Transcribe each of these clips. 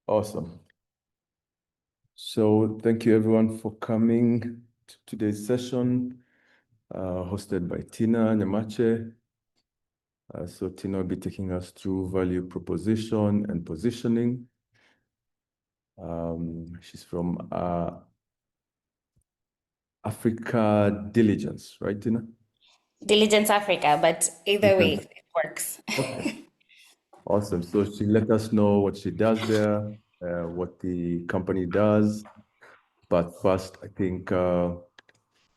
Awesome. So thank you everyone for coming to today's session, hosted by Tina Nyamache. So Tina will be taking us through value proposition and positioning. She's from Africa Diligence, right, Tina? Diligence Africa, but either way, it works. Okay. Awesome. So she let us know what she does there, what the company does. But first, I think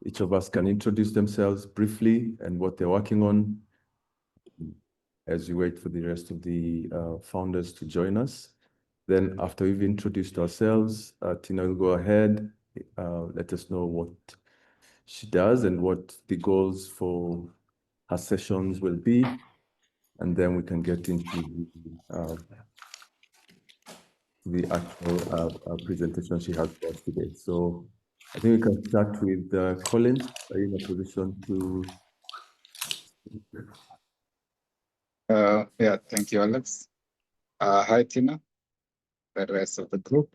each of us can introduce themselves briefly and what they're working on as we wait for the rest of the founders to join us. Then after we've introduced ourselves, Tina will go ahead, let us know what she does and what the goals for her sessions will be. And then we can get into the actual presentation she has for us today. So I think we can start with Collins. Are you in a position to? Yeah, thank you, Alex. Hi, Tina, the rest of the group.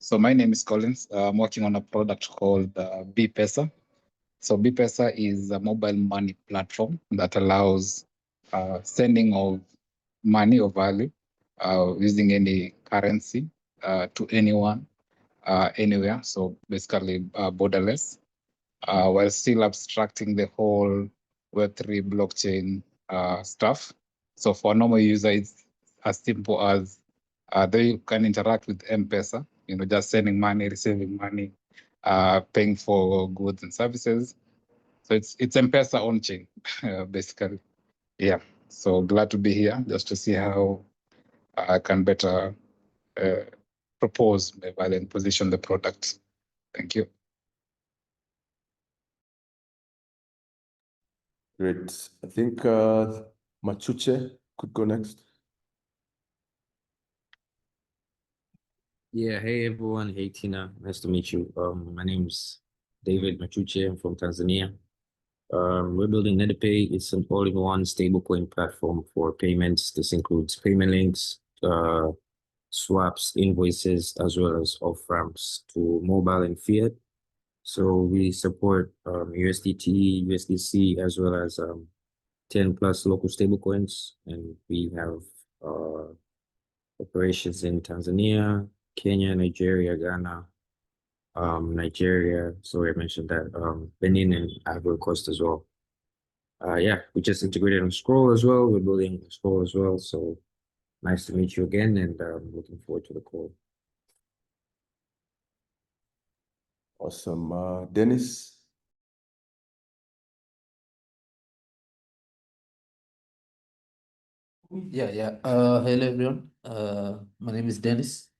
So my name is Collins. I'm working on a product called B-Pesa. So B-Pesa is a mobile money platform that allows sending of money or value using any currency to anyone, anywhere. So basically borderless, while still abstracting the whole Web3 blockchain stuff. So for a normal user, it's as simple as they can interact with M-Pesa, just sending money, receiving money, paying for goods and services. So it's M-Pesa on chain, basically. Yeah. So glad to be here just to see how I can better propose my value and position the product. Thank you. Great. I think Machuche could go next. Yeah, hey everyone. Hey Tina, nice to meet you. My name's David Machuche. I'm from Tanzania. We're building NetPay. It's an all-in-one stablecoin platform for payments. This includes payment links, swaps, invoices, as well as off-ramps to mobile and fiat. So we support USDT, USDC, as well as 10 plus local stablecoins, and we have operations in Tanzania, Kenya, Nigeria, Ghana, Nigeria. Sorry, I mentioned that. Benin and Ivory Coast as well. Yeah, we just integrated on Scroll as well. We're building Scroll as well. So nice to meet you again, and looking forward to the call. Awesome. Dennis? Yeah. Hello everyone. My name is Dennis.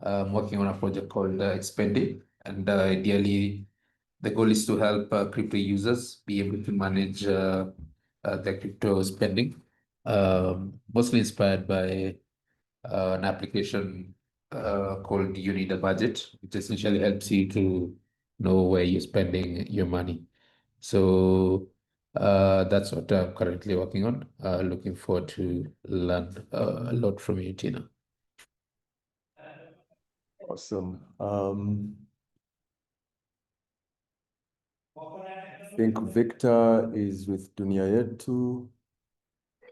I'm working on a project called Expendi, and ideally, the goal is to help crypto users be able to manage their crypto spending, mostly inspired by an application called You Need a Budget, which essentially helps you to know where you're spending your money. So that's what I'm currently working on. Looking forward to learn a lot from you, Tina. Awesome. I think Victor is with Dunia Yetu.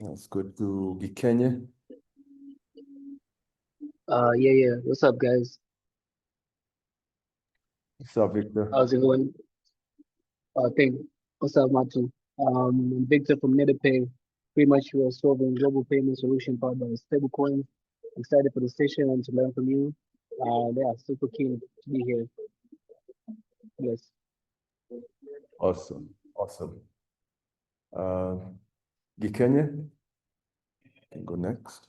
Let's go to Gikenye. Yeah. What's up, guys? What's up, Victor? How's it going? What's up, Martin? I'm Victor from NetPay. Pretty much we are solving global payment solution powered by stablecoin. Excited for the session and to learn from you. Yeah, super keen to be here. Yes. Awesome. Gikenye, you can go next.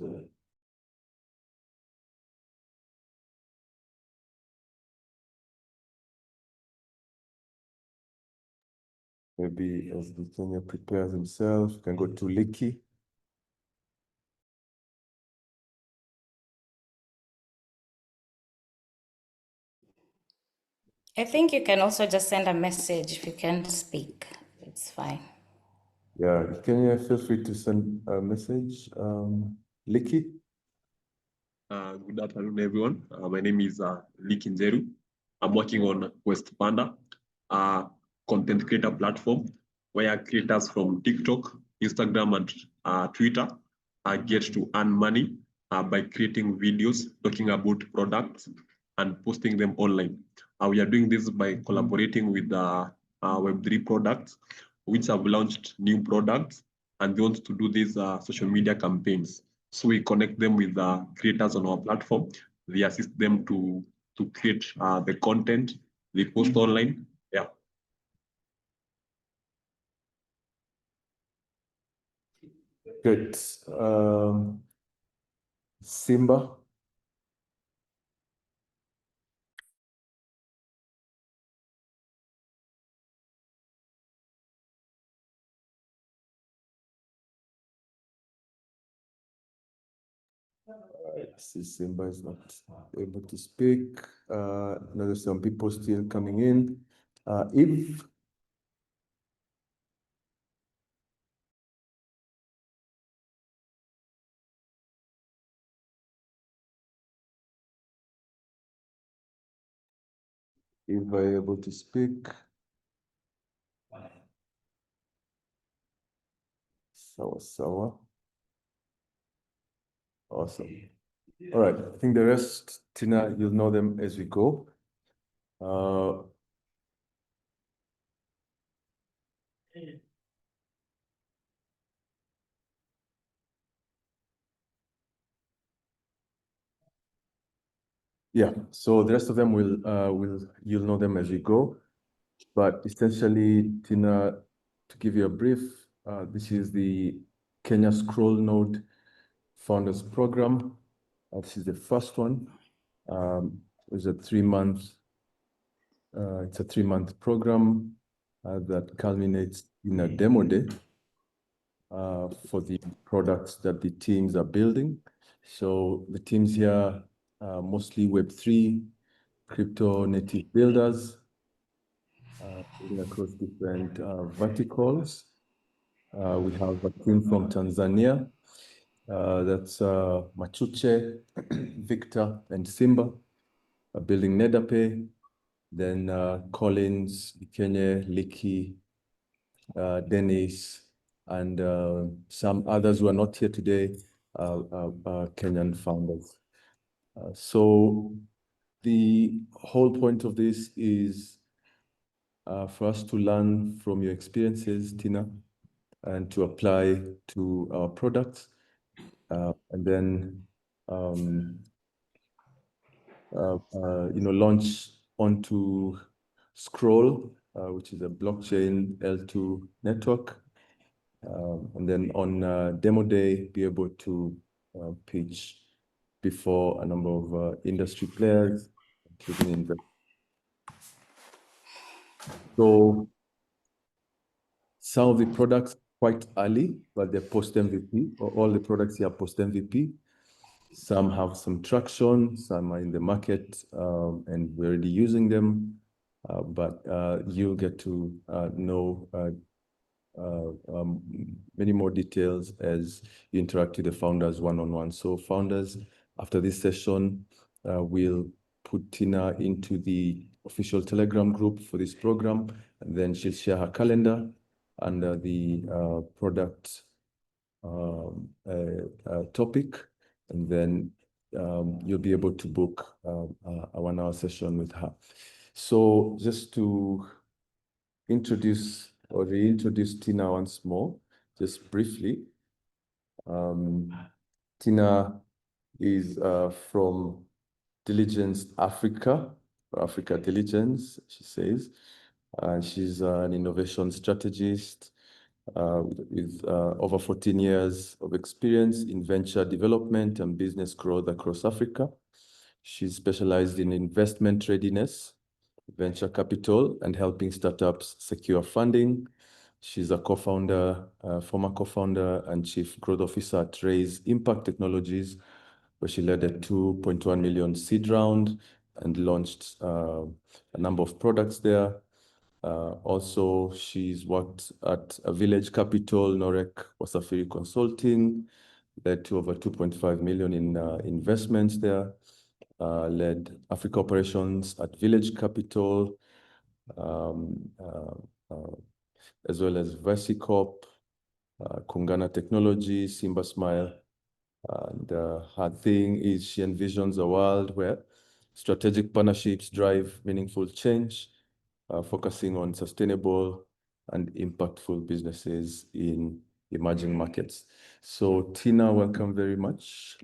Maybe as Gikenye prepares himself, you can go to Liki. I think you can also just send a message if you can't speak. It's fine. Yeah, Gikenye, feel free to send a message. Liki? Good afternoon, everyone. My name is Lee Kinzeru. I'm working on Quest Panda, a content creator platform where creators from TikTok, Instagram, and Twitter get to earn money by creating videos talking about products and posting them online. We are doing this by collaborating with Web3 products, which have launched new products, and they want to do these social media campaigns. So we connect them with the creators on our platform. We assist them to create the content they post online. Yeah. Good. Simba. I see Simba is not able to speak. Now there's some people still coming in. If are able to speak. Sawa. Awesome. All right. I think the rest, Tina, you'll know them as we go. Yeah, so the rest of them you'll know them as we go. But essentially, Tina, to give you a brief, this is the Kenya Scroll Node Founders Program. This is the first one. It's a 3-month program that culminates in a demo day for the products that the teams are building. So the teams here are mostly Web3 crypto native builders building across different verticals. We have a team from Tanzania. That's Machuche, Victor, and Simba building NedaPay. Then Collins, Ikenye, Liki, Dennis, and some others who are not here today, Kenyan founders. So the whole point of this is for us to learn from your experiences, Tina, and to apply to our products, and then launch onto Scroll, which is a blockchain L2 network, and then on demo day be able to pitch before a number of industry players, including investors. So some of the products quite early, but they're post MVP. All the products here are post MVP. Some have some traction, some are in the market, and we're already using them. But you'll get to know many more details as you interact with the founders one-on-one. So founders, after this session, we'll put Tina into the official Telegram group for this program, and then she'll share her calendar under the product topic, and then you'll be able to book a 1-hour session with her. So just to introduce or reintroduce Tina once more, just briefly. Tina is from Diligence Africa, or Africa Diligence, she says. She's an innovation strategist with over 14 years of experience in venture development and business growth across Africa. She's specialized in investment readiness, venture capital, and helping startups secure funding. She's a co-founder, former co-founder and chief growth officer at Raise Impact Technologies, where she led a 2.1 million seed round and launched a number of products there. Also, she's worked at a Village Capital, Norek Wasafiri Consulting, led to over 2.5 million in investments there, led Africa operations at Village Capital, as well as Versicorp, Kungana Technology, Simba Smile. And her thing is she envisions a world where strategic partnerships drive meaningful change, focusing on sustainable and impactful businesses in emerging markets. So Tina, welcome very much.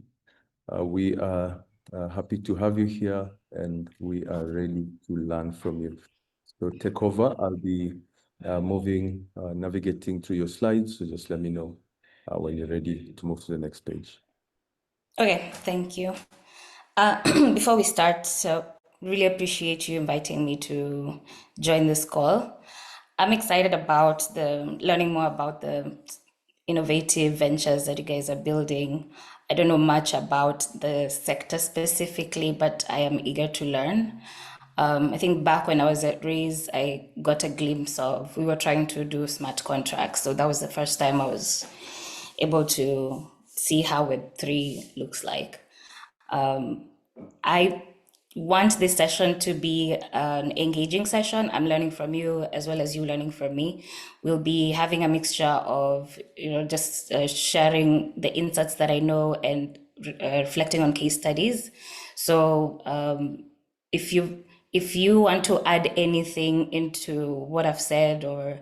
We are happy to have you here and we are ready to learn from you. So take over. I'll be navigating through your slides. So just let me know when you're ready to move to the next page. Okay, thank you. Before we start, so really appreciate you inviting me to join this call. I'm excited about learning more about the innovative ventures that you guys are building. I don't know much about the sector specifically, but I am eager to learn. I think back when I was at Raise, I got a glimpse of, we were trying to do smart contracts. So that was the first time I was able to see how Web3 looks like. I want this session to be an engaging session. I'm learning from you as well as you learning from me. We'll be having a mixture of, just sharing the insights that I know and reflecting on case studies. So if you want to add anything into what I've said or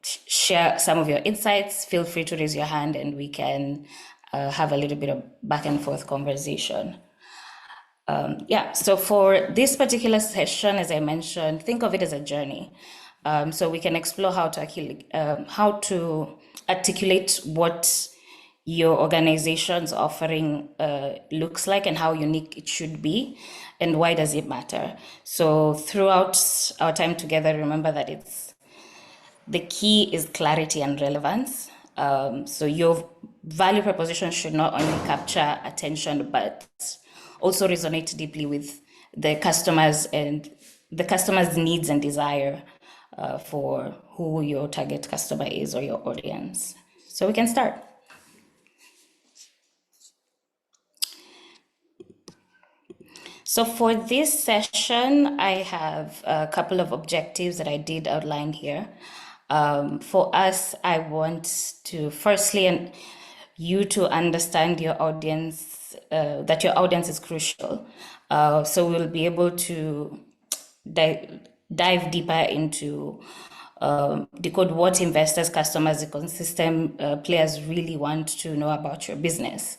share some of your insights, feel free to raise your hand and we can have a little bit of back and forth conversation. So for this particular session, as I mentioned, think of it as a journey. So we can explore how to articulate what your organization's offering looks like and how unique it should be and why does it matter. So throughout our time together, remember that the key is clarity and relevance. So your value proposition should not only capture attention, but also resonate deeply with the customers and the customer's needs and desire for who your target customer is or your audience. So we can start. So for this session, I have a couple of objectives that I did outline here. For us, I want to firstly, you to understand your audience, that your audience is crucial. So we'll be able to dive deeper into decode what investors, customers, ecosystem players really want to know about your business.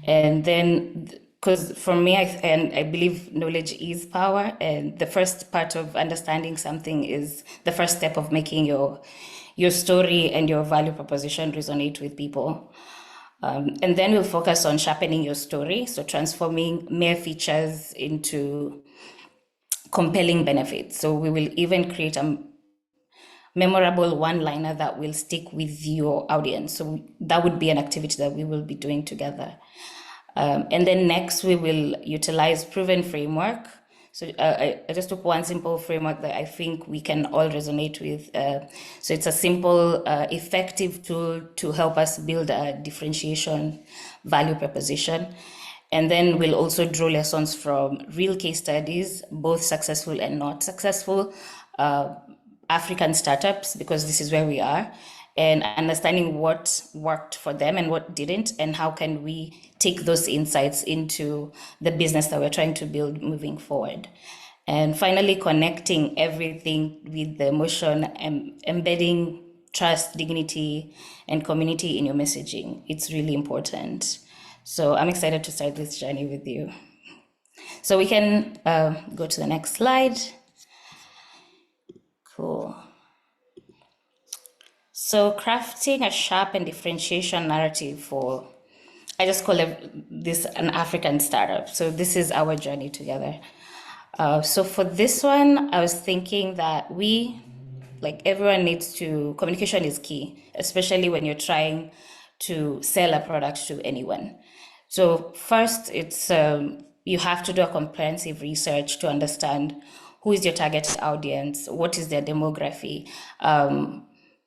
And then, because for me, I believe knowledge is power, and the first part of understanding something is the first step of making your story and your value proposition resonate with people. And then we'll focus on sharpening your story, so transforming mere features into compelling benefits. So we will even create a memorable one-liner that will stick with your audience. So that would be an activity that we will be doing together. And then next, we will utilize proven framework. So I just took one simple framework that I think we can all resonate with. So it's a simple, effective tool to help us build a differentiation value proposition. And then we'll also draw lessons from real case studies, both successful and not successful, African startups, because this is where we are, and understanding what worked for them and what didn't, and how can we take those insights into the business that we're trying to build moving forward. And finally, connecting everything with the emotion and embedding trust, dignity, and community in your messaging. It's really important. So I'm excited to start this journey with you. So we can go to the next slide. Cool. So crafting a sharp and differentiation narrative for, I just call this an African startup. So this is our journey together. So for this one, I was thinking that everyone needs to, communication is key, especially when you're trying to sell a product to anyone. So first, it's you have to do a comprehensive research to understand who is your target audience, what is their demography,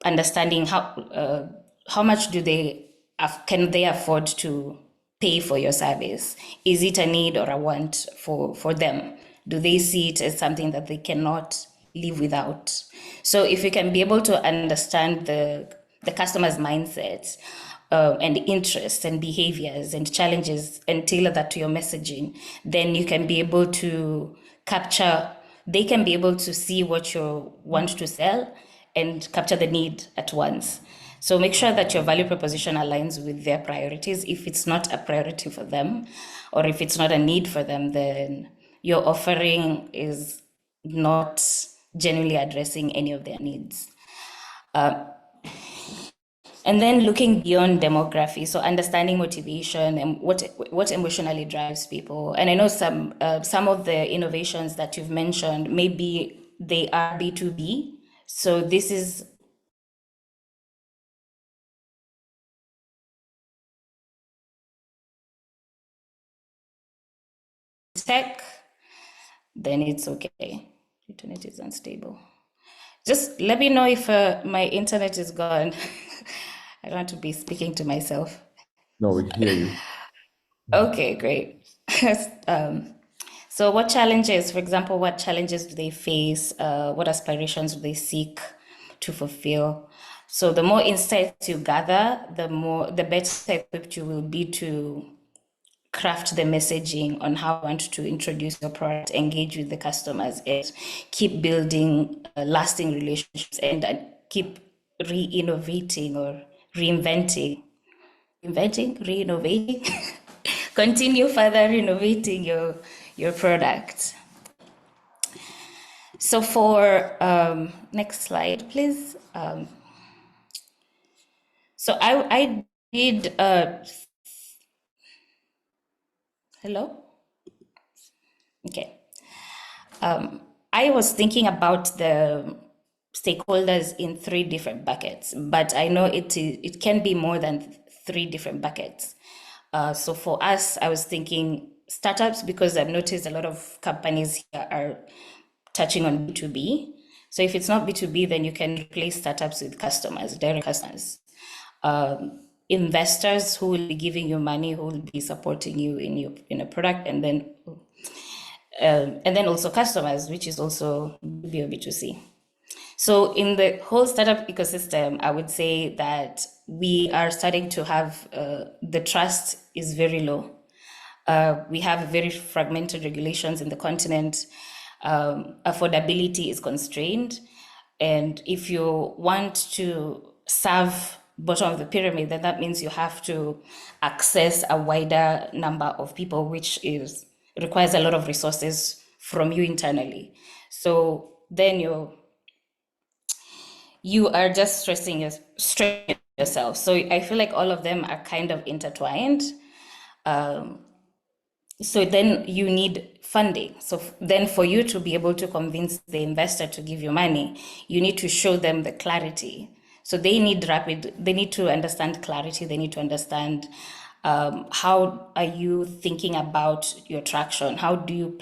understanding how much do they can they afford to pay for your service? Is it a need or a want for them? Do they see it as something that they cannot live without? So if you can be able to understand the customer's mindset and interests and behaviors and challenges and tailor that to your messaging, then you can be able to capture, they can be able to see what you want to sell and capture the need at once. So make sure that your value proposition aligns with their priorities. If it's not a priority for them, or if it's not a need for them, then your offering is not genuinely addressing any of their needs. And then looking beyond demography, so understanding motivation and what emotionally drives people. And I know some of the innovations that you've mentioned, maybe they are B2B. So this is tech, then it's okay. Internet is unstable. Just let me know if my internet is gone. I don't want to be speaking to myself. No, we hear you. Okay, great. So what challenges, for example, what challenges do they face? What aspirations do they seek to fulfill? So the more insights you gather, the better equipped you will be to craft the messaging on how you want to introduce your product, engage with the customers, and keep building lasting relationships and keep re-innovating or reinventing, re-innovating, continue further innovating your product. So for next slide, please. So I did, hello? Okay. I was thinking about the stakeholders in 3 different buckets, but I know it can be more than 3 different buckets. So for us, I was thinking startups, because I've noticed a lot of companies here are touching on B2B. So if it's not B2B, then you can replace startups with customers, direct customers. Investors who will be giving you money, who will be supporting you in a product, and then also customers, which is also B2B or B2C. So in the whole startup ecosystem, I would say that we are starting to have the trust is very low. We have very fragmented regulations in the continent. Affordability is constrained. And if you want to serve bottom of the pyramid, then that means you have to access a wider number of people, which requires a lot of resources from you internally. So then you are just stressing yourself. So I feel like all of them are kind of intertwined. So then you need funding. So then for you to be able to convince the investor to give you money, you need to show them the clarity. So they need to understand clarity. They need to understand how are you thinking about your traction? How do you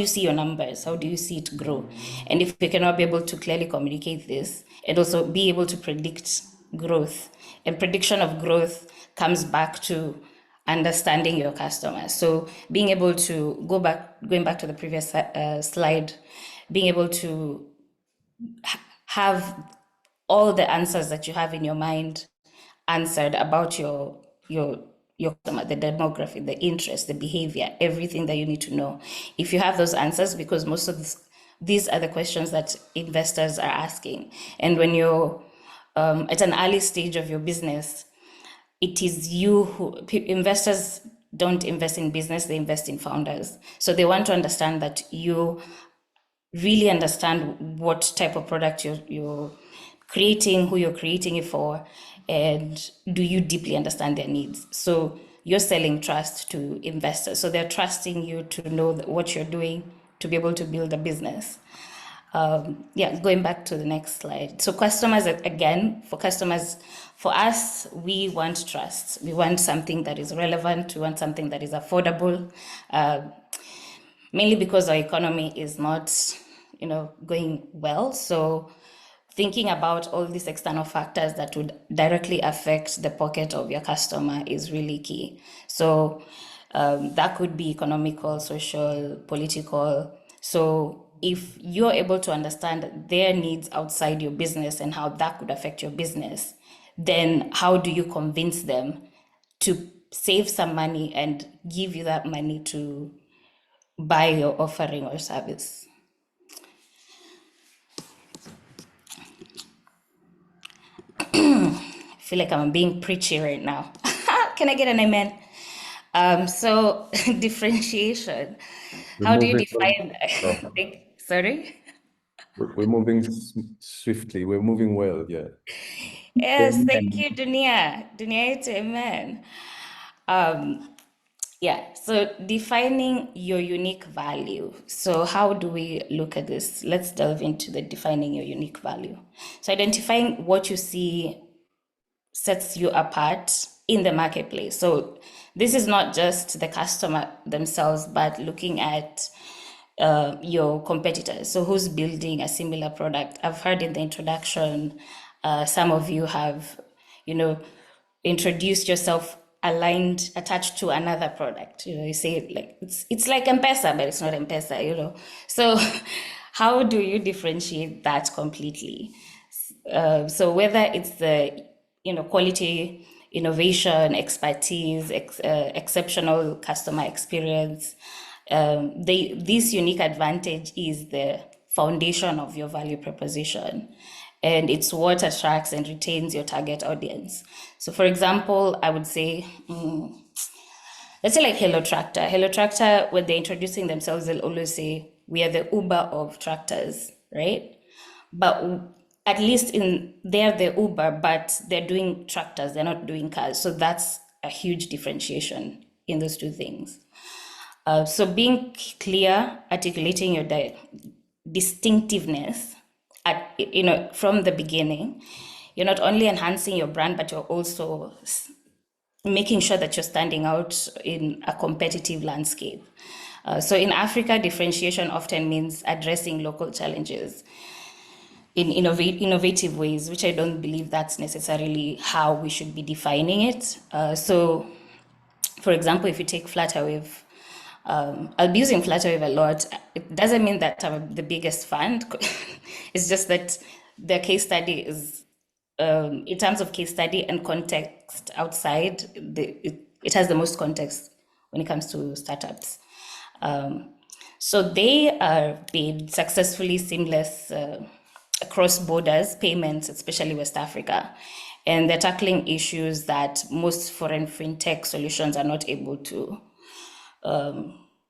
see your numbers? How do you see it grow? And if you cannot be able to clearly communicate this and also be able to predict growth, and prediction of growth comes back to understanding your customers. So being able to going back to the previous slide, being able to have all the answers that you have in your mind answered about your customer, the demography, the interest, the behavior, everything that you need to know. If you have those answers, because most of these are the questions that investors are asking. And when you're at an early stage of your business, it is you who investors don't invest in business, they invest in founders. So they want to understand that you really understand what type of product you're creating, who you're creating it for, and do you deeply understand their needs. So you're selling trust to investors. So they're trusting you to know what you're doing to be able to build a business. Going back to the next slide. So customers, again, for us, we want trust. We want something that is relevant. We want something that is affordable, mainly because our economy is not, going well. So thinking about all these external factors that would directly affect the pocket of your customer is really key. So that could be economical, social, political. So if you're able to understand their needs outside your business and how that could affect your business, then how do you convince them to save some money and give you that money to buy your offering or service? I feel like I'm being preachy right now. Can I get an amen? So differentiation. We're How do you moving define? well. Sorry. We're moving swiftly. We're moving well. Yeah. Yes, thank you, Dunia. Dunia, it's amen. Yeah, so defining your unique value. So how do we look at this? Let's delve into the defining your unique value. So identifying what you see sets you apart in the marketplace. So this is not just the customer themselves, but looking at your competitors. So who's building a similar product? I've heard in the introduction, some of you have, you know, introduced yourself aligned, attached to another product. You know, you say like it's like M-Pesa, but it's not M-Pesa. You know, so how do you differentiate that completely? So whether it's the quality, innovation, expertise, exceptional customer experience, this unique advantage is the foundation of your value proposition, and it's what attracts and retains your target audience. So for example, I would say, let's say like Hello Tractor. Hello Tractor, when they're introducing themselves, they'll always say, we are the Uber of tractors, right? But at least they're the Uber, but they're doing tractors, they're not doing cars. So that's a huge differentiation in those two things. So being clear, articulating your distinctiveness from the beginning, you're not only enhancing your brand, but you're also making sure that you're standing out in a competitive landscape. So in Africa, differentiation often means addressing local challenges in innovative ways, which I don't believe that's necessarily how we should be defining it. So, for example, if you take Flutterwave, I'll be using Flutterwave a lot. It doesn't mean that I'm the biggest fan. It's just that the case study is, in terms of case study and context outside, it has the most context when it comes to startups. So they are being successfully seamless across borders payments, especially West Africa. And they're tackling issues that most foreign fintech solutions are not able to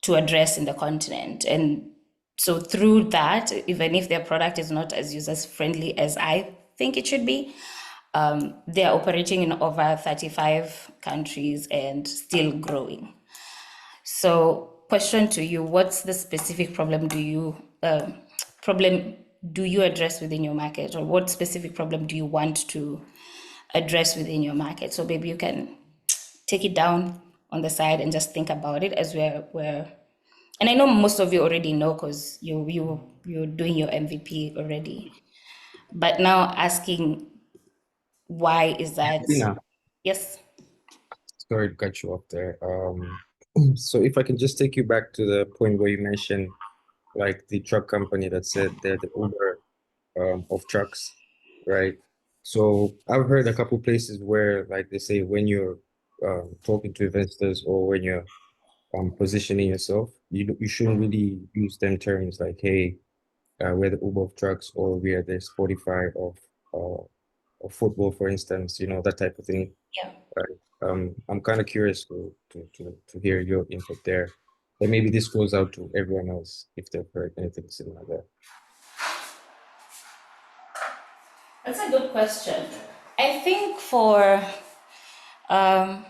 address in the continent. And so through that, even if their product is not as user friendly as I think it should be, they are operating in over 35 countries and still growing. So, question to you: what's the specific problem do you address within your market, or what specific problem do you want to address within your market? So maybe you can take it down on the side and just think about it as we're and I know most of you already know because you're doing your MVP already. But now asking why is that? Yeah, Yes. sorry to cut you off there. So if I can just take you back to the point where you mentioned like the truck company that said they're the Uber of trucks, right? So I've heard a couple places where like they say when you're talking to investors or when you're positioning yourself, you shouldn't really use them terms like, hey, we're the Uber of trucks or we are the Spotify of football, for instance, that type of thing. Yeah. I'm kind of curious to hear your input there. But maybe this goes out to everyone else if they've heard anything similar there. That's a good question. I think for an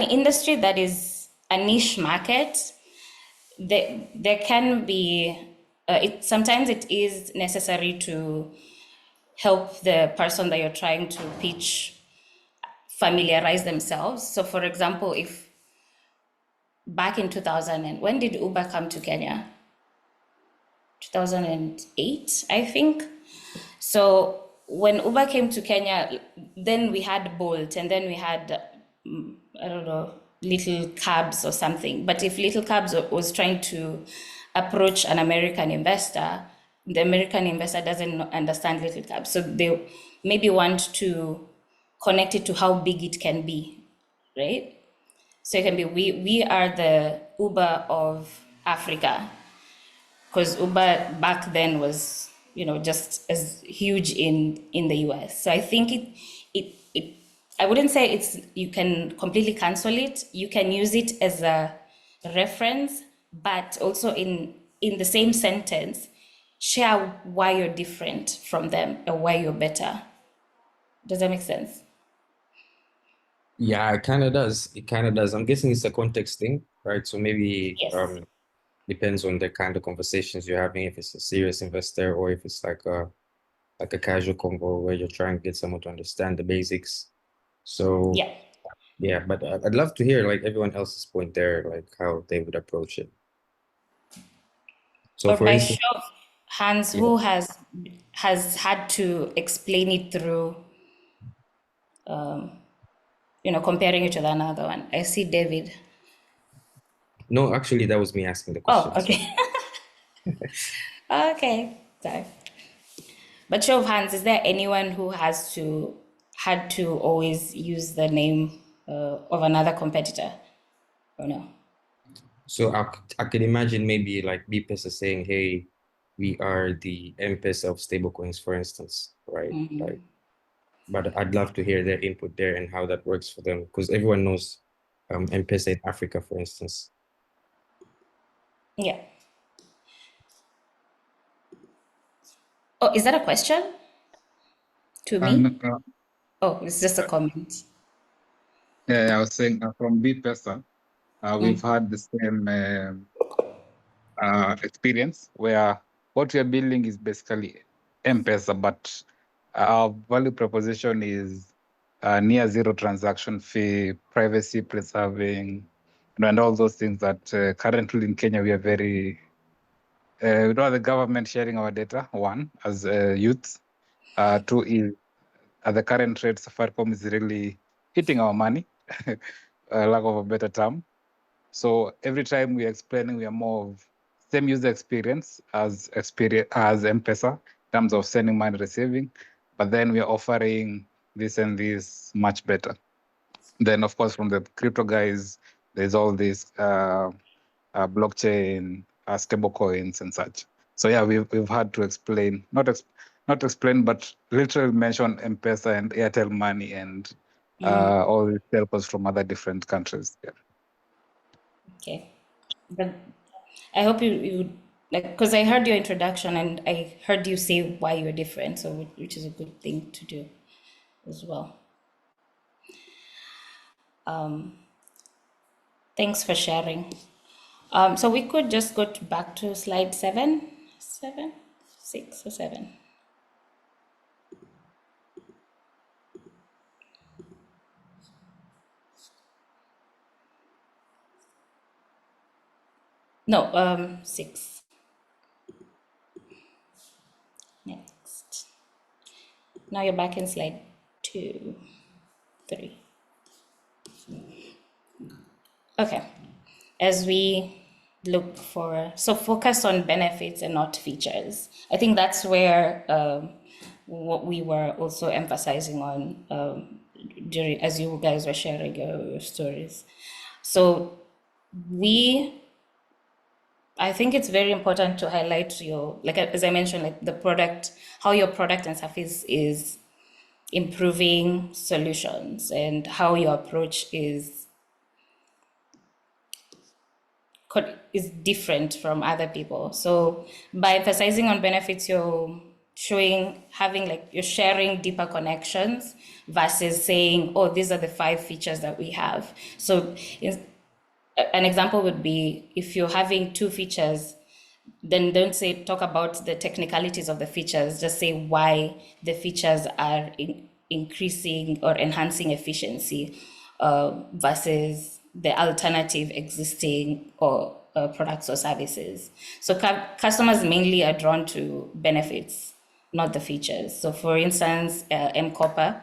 industry that is a niche market, there can be sometimes it is necessary to help the person that you're trying to pitch familiarize themselves. So, for example, if back in 2000, and when did Uber come to Kenya? 2008, I think. So when Uber came to Kenya, then we had Bolt, and then we had, I don't know, Little Cabs or something. But if Little Cabs was trying to approach an American investor, the American investor doesn't understand Little Cabs. So they maybe want to connect it to how big it can be, right? So it can be, we are the Uber of Africa, because Uber back then was, just as huge in the US. So I think it I wouldn't say you can completely cancel it. You can use it as a reference, but also in the same sentence, share why you're different from them or why you're better. Does that make sense? Yeah, it kind of does. It kind of does. I'm guessing it's a context thing, right? So maybe Yes. depends on the kind of conversations you're having, if it's a serious investor or if it's like a casual convo where you're trying to get someone to understand the basics. So Yeah. yeah, but I'd love to hear like everyone else's point there, like how they would approach it. So Or for by instance, show of hands, yeah. who has had to explain it through, comparing it to another one? I see David. No, actually that was me asking the Oh, question. So okay. Okay. Sorry. But show of hands, is there anyone who had to always use the name of another competitor, or no? So I could imagine maybe like BPS saying, hey, we are the M-Pesa of stablecoins, for instance, right? Like, but I'd love to hear their input there and how that works for them, because everyone knows M-Pesa in Africa, for instance. Yeah. Oh, is that a question to me? And Oh, it's just a comment. yeah, I was saying from B-Pesa, we've had the same experience where what we are building is basically M-Pesa, but our value proposition is near zero transaction fee, privacy preserving, and all those things that currently in Kenya we are very, we don't have the government sharing our data, one, as youths. Two is at the current rate, Safaricom is really hitting our money, lack of a better term. So every time we're explaining, we are more of same user experience as M-Pesa in terms of sending money, receiving, but then we are offering this and this much better. Then, of course, from the crypto guys, there's all this blockchain, stable coins and such. So yeah, we've had to explain, not explain, but literally mention M-Pesa and Airtel Money and all these telcos from other different countries. Yeah. Okay. But I hope you like, because I heard your introduction and I heard you say why you're different, so which is a good thing to do as well. Thanks for sharing. So we could just go back to slide 6 or 7. No, 6. Next. Now you're back in slide 2, 3. Okay. As we look for, so focus on benefits and not features. I think that's where what we were also emphasizing on during, as you guys were sharing your stories. So I think it's very important to highlight like as I mentioned, like the product, how your product and service is improving solutions and how your approach is different from other people. So by emphasizing on benefits, you're you're sharing deeper connections versus saying, oh, these are the 5 features that we have. So an example would be if you're having 2 features, then don't talk about the technicalities of the features, just say why the features are increasing or enhancing efficiency versus the alternative existing or products or services. So customers mainly are drawn to benefits not the features. So for instance, M-Copper.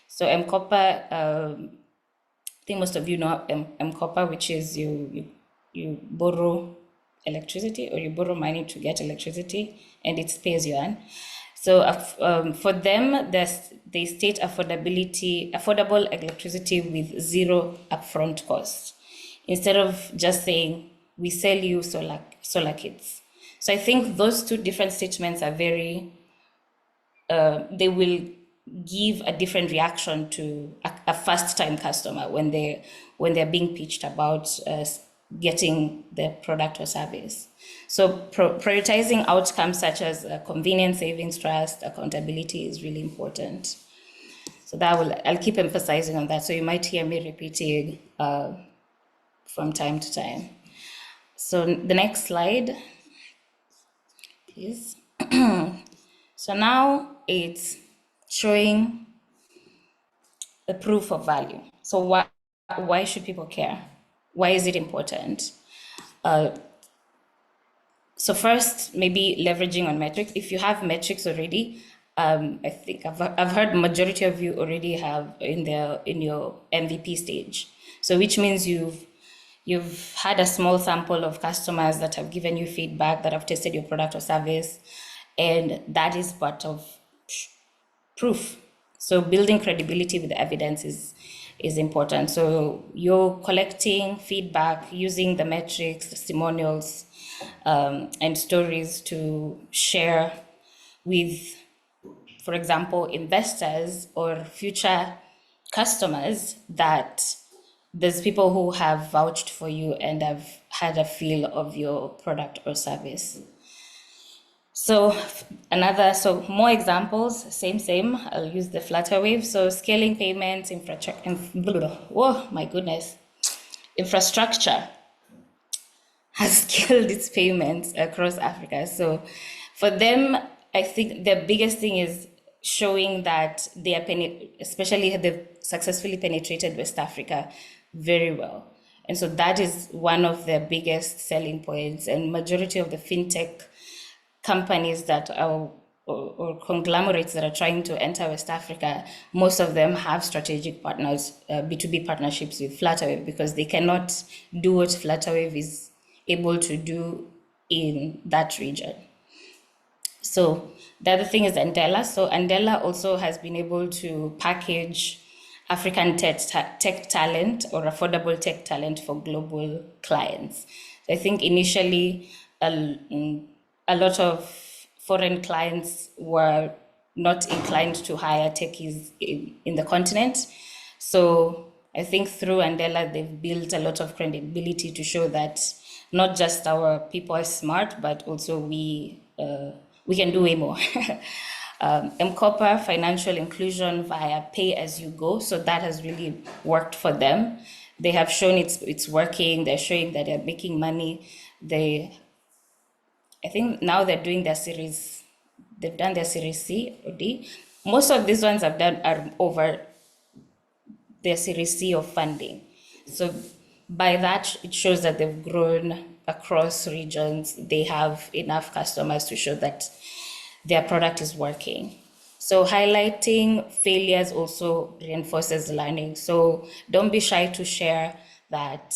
So M-Copper, I think most of you know M-Copper, which is you borrow electricity or you borrow money to get electricity, and it's pay as you earn. So for them, they state affordable electricity with zero upfront cost, instead of just saying we sell you solar kits. So I think those two different statements are very they will give a different reaction to a first-time customer when they're being pitched about getting the product or service. So prioritizing outcomes such as convenience, savings, trust, accountability is really important. So I'll keep emphasizing on that. So you might hear me repeating from time to time. So the next slide, please. So now it's showing the proof of value. So why should people care? Why is it important? So first, maybe leveraging on metrics. If you have metrics already, I think I've heard majority of you already have in your MVP stage. So which means you've had a small sample of customers that have given you feedback, that have tested your product or service, and that is part of proof. So building credibility with evidence is important. So you're collecting feedback using the metrics, testimonials, and stories to share with, for example, investors or future customers, that there's people who have vouched for you and have had a feel of your product or service. So more examples, same. I'll use the Flutterwave. So scaling payments, oh my goodness, infrastructure has scaled its payments across Africa. So for them, I think the biggest thing is showing that they are especially they've successfully penetrated West Africa very well. And so that is one of their biggest selling points. And majority of the fintech companies that are or conglomerates that are trying to enter West Africa, most of them have strategic partners, B2B partnerships with Flutterwave, because they cannot do what Flutterwave is able to do in that region. So the other thing is Andela. So Andela also has been able to package African tech talent or affordable tech talent for global clients. So I think initially a lot of foreign clients were not inclined to hire techies in the continent. So I think through Andela, they've built a lot of credibility to show that not just our people are smart, but also we can do way more. M-Copper, financial inclusion via pay as you go. So that has really worked for them. They have shown it's working. They're showing that they're making money. I think now they're doing they've done their series C or D. Most of these ones are over their series C of funding. So by that, it shows that they've grown across regions. They have enough customers to show that their product is working. So highlighting failures also reinforces learning. So don't be shy to share that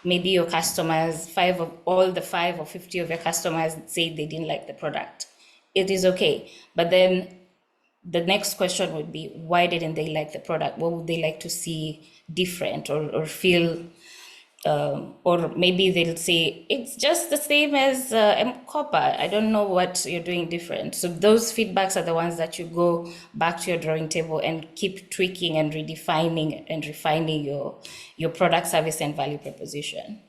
maybe your customers, 5 or 50 of your customers say they didn't like the product. It is okay. But then the next question would be, why didn't they like the product? What would they like to see different or feel? Or maybe they'll say, it's just the same as M-Copper. I don't know what you're doing different. So those feedbacks are the ones that you go back to your drawing table and keep tweaking and redefining and refining your product, service, and value proposition.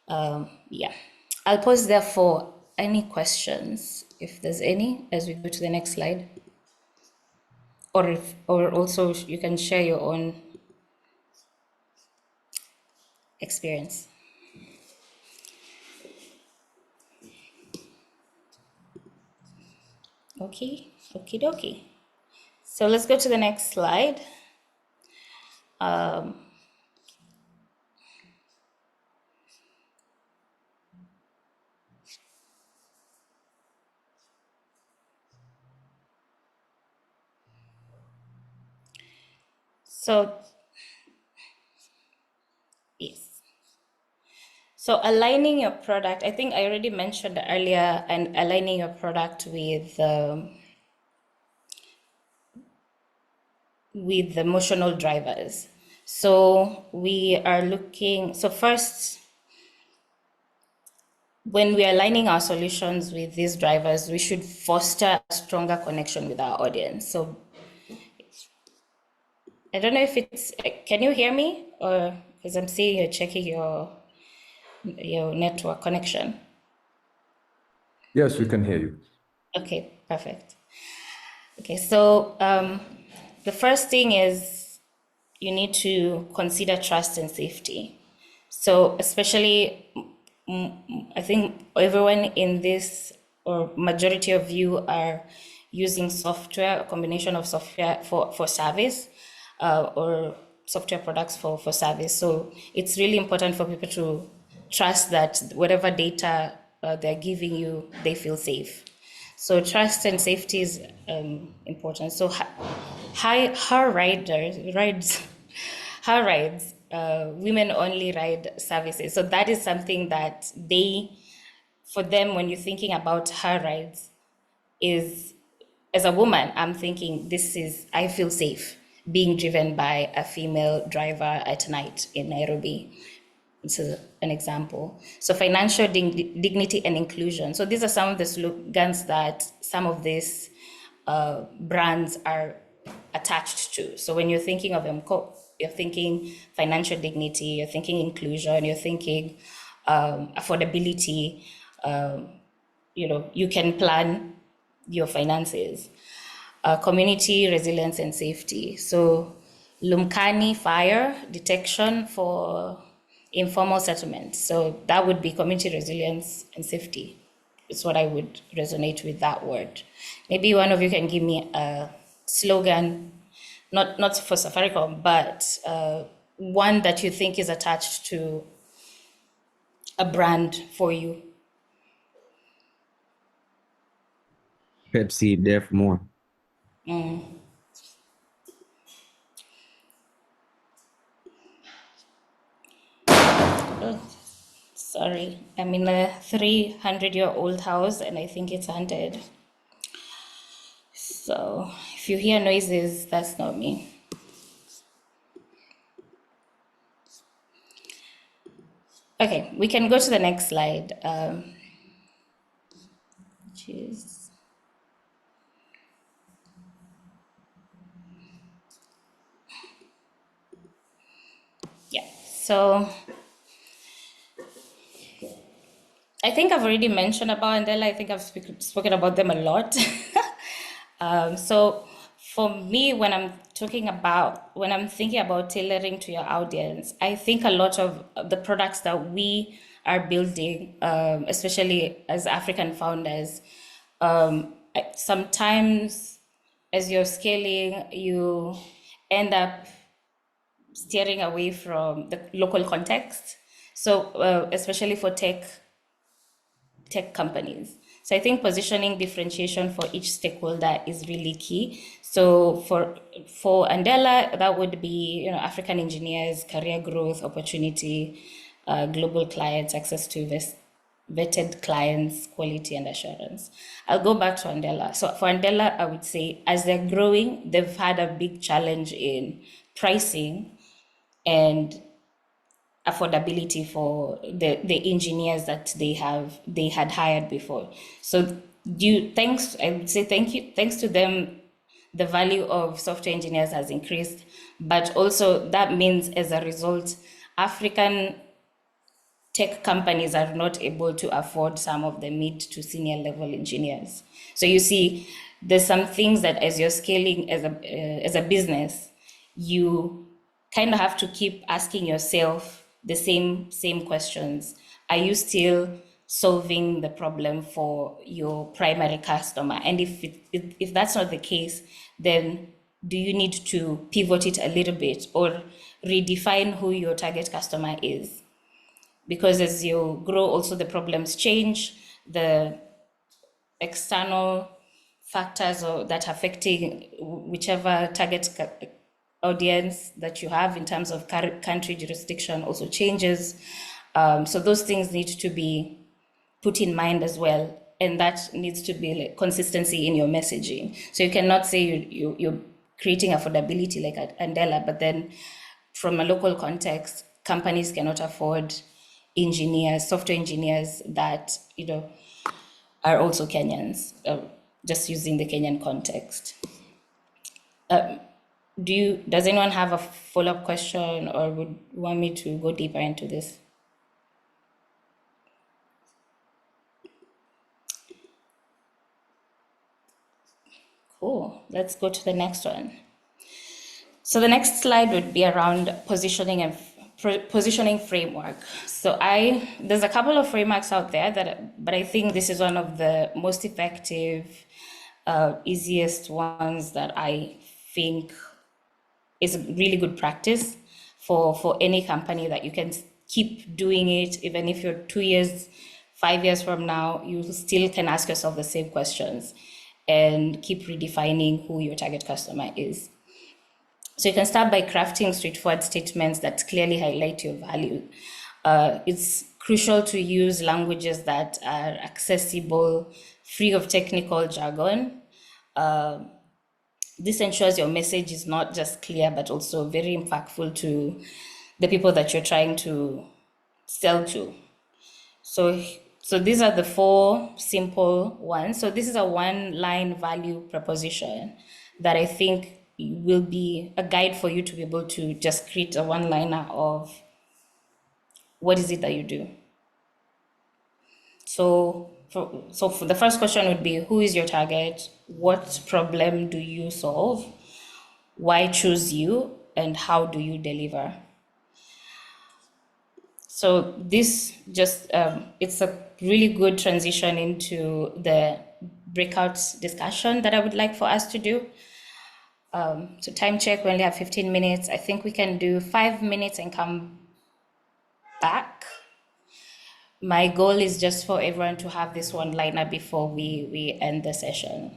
Yeah, I'll pause there for any questions, if there's any, as we go to the next slide. Or also you can share your own experience. Okay, okie dokie. So let's go to the next slide. So, yes. So aligning your product, I think I already mentioned earlier, and aligning your product with the emotional drivers. So we are looking, so first, when we are aligning our solutions with these drivers, we should foster a stronger connection with our audience. So I don't know if it's, can you hear me? Or, because I'm seeing you're checking your network connection. Yes, we can hear you. Okay, perfect. Okay, so the first thing is you need to consider trust and safety. So especially, I think everyone in this, or majority of you, are using software, a combination of software for service, or software products for service. So it's really important for people to trust that whatever data they're giving you, they feel safe. So trust and safety is important. So her rides, her rides, women only ride services. So that is something that for them, when you're thinking about her rides, is, as a woman, I'm thinking I feel safe being driven by a female driver at night in Nairobi. This is an example. So financial dignity and inclusion. So these are some of the slogans that some of these brands are attached to. So when you're thinking of MCO, you're thinking financial dignity, you're thinking inclusion, you're thinking affordability. You can plan your finances. Community resilience and safety. So Lumkani fire detection for informal settlement. So that would be community resilience and safety. It's what I would resonate with that word. Maybe one of you can give me a slogan, not for Safaricom, but one that you think is attached to a brand for you. Pepsi, there for more. Oh, sorry, I'm in a 300-year-old house and I think it's haunted. So if you hear noises, that's not me. Okay, we can go to the next slide. Which is, yeah, so I think I've already mentioned about Andela. I think I've spoken about them a lot. So for me, when I'm thinking about tailoring to your audience, I think a lot of the products that we are building, especially as African founders, sometimes as you're scaling, you end up steering away from the local context. So especially for tech companies. So I think positioning differentiation for each stakeholder is really key. So for Andela, that would be African engineers, career growth, opportunity, global clients, access to vetted clients, quality and assurance. I'll go back to Andela. So for Andela, I would say as they're growing, they've had a big challenge in pricing and affordability for the engineers that they had hired before. So I would say thanks to them, the value of software engineers has increased, but also that means as a result, African tech companies are not able to afford some of the mid to senior level engineers. So you see, there's some things that as you're scaling as a business, you kind of have to keep asking yourself the same questions. Are you still solving the problem for your primary customer? And if that's not the case, then do you need to pivot it a little bit or redefine who your target customer is? Because as you grow, also the problems change, the external factors that are affecting whichever target audience that you have in terms of country jurisdiction also changes. So those things need to be put in mind as well. And that needs to be like consistency in your messaging. So you cannot say you're creating affordability like at Andela, but then from a local context, companies cannot afford engineers, software engineers that, are also Kenyans, just using the Kenyan context. Does anyone have a follow-up question or would want me to go deeper into this? Cool. Let's go to the next one. So the next slide would be around positioning and positioning framework. So there's a couple of frameworks out there but I think this is one of the most effective, easiest ones that I think is a really good practice for any company, that you can keep doing it even if you're 2 years, 5 years from now, you still can ask yourself the same questions and keep redefining who your target customer is. So you can start by crafting straightforward statements that clearly highlight your value. It's crucial to use languages that are accessible, free of technical jargon. This ensures your message is not just clear, but also very impactful to the people that you're trying to sell to. So these are the 4 simple ones. So this is a one-line value proposition that I think will be a guide for you to be able to just create a one-liner of what is it that you do. So for the first question would be, who is your target? What problem do you solve? Why choose you? And how do you deliver? So this just, it's a really good transition into the breakout discussion that I would like for us to do. So time check, we only have 15 minutes. I think we can do 5 minutes and come back. My goal is just for everyone to have this one liner before we end the session.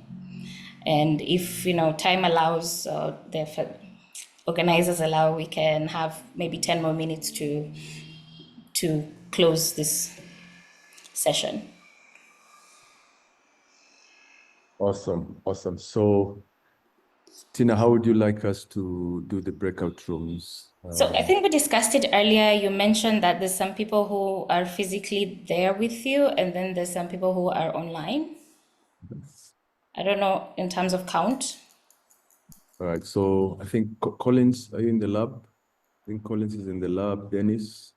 And if, time allows, the organizers allow, we can have maybe 10 more minutes to close this session. Awesome. So, Tina, how would you like us to do the breakout rooms? So I think we discussed it earlier. You mentioned that there's some people who are physically there with you, and then there's some people who are online. I don't know in terms of count. All right. So I think Collins, are you in the lab? I think Collins is in the lab. Dennis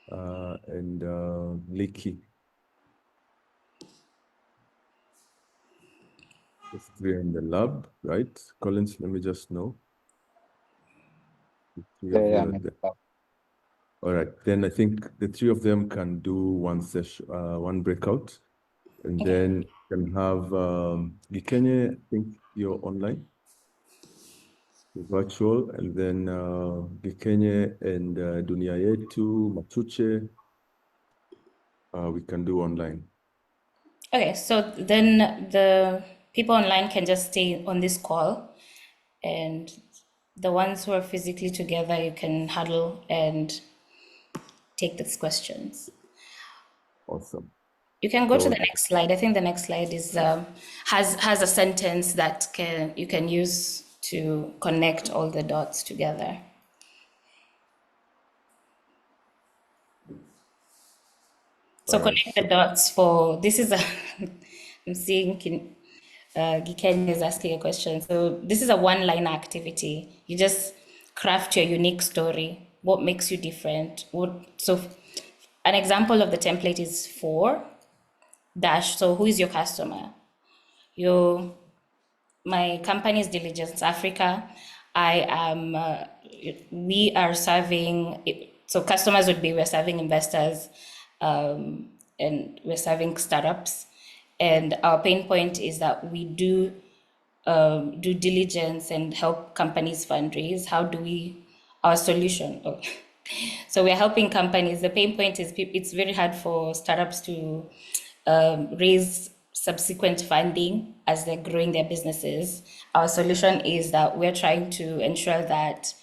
and Leaky. The 3 in the lab, right? Collins, let me just know. The 3 of you Yeah, are there. All right, then I think the 3 of them can do one session, one breakout, and then can have Gikenye, I think you're online, virtual, and then Gikenye and Dunia Yetu, Machuche, we can do online. Okay, so then the people online can just stay on this call, and the ones who are physically together, you can huddle and take these questions. Awesome. You can go to So- the next slide. I think the next slide is has a sentence that you can use to connect all the dots together. So All right, connect the dots for this is a I'm seeing Giken is asking a question. So this is a one-line activity. You just craft your unique story. What makes you different? So an example of the template is 4 dash. So who is your customer? My company is Diligence Africa. We are serving, so customers would be, we're serving investors, and we're serving startups. And our pain point is that we do due diligence and help companies fundraise. How do our solution? Oh. So we're helping companies. The pain point is it's very hard for startups to raise subsequent funding as they're growing their businesses. Our solution is that we're trying to ensure that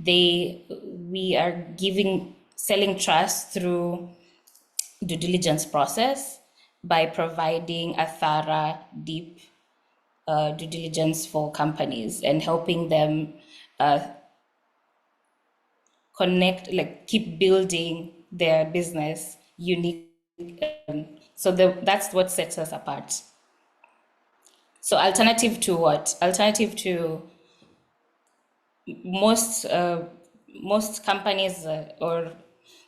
we are selling trust through due diligence process by providing a thorough, deep due diligence for companies and helping them keep building their business unique. So that's what sets us apart. So alternative to what? Alternative to most companies or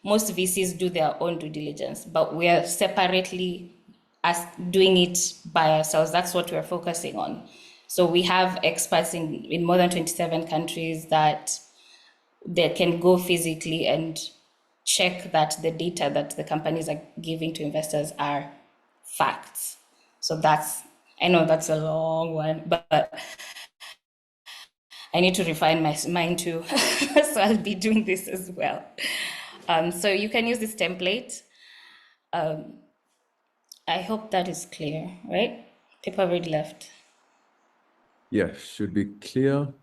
most VCs do their own due diligence, but we are separately doing it by ourselves. That's what we're focusing on. So we have experts in more than 27 countries that they can go physically and check that the data that the companies are giving to investors are facts. So I know that's a long one, but I need to refine my mind too. So I'll be doing this as well. So you can use this template. I hope that is clear, right? People already left. Yeah, should be clear.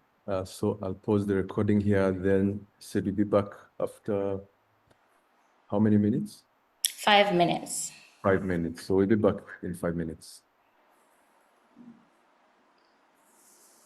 So I'll pause the recording here, then said we'll be back after how many minutes? 5 minutes. 5 minutes. So we'll be back in 5 minutes.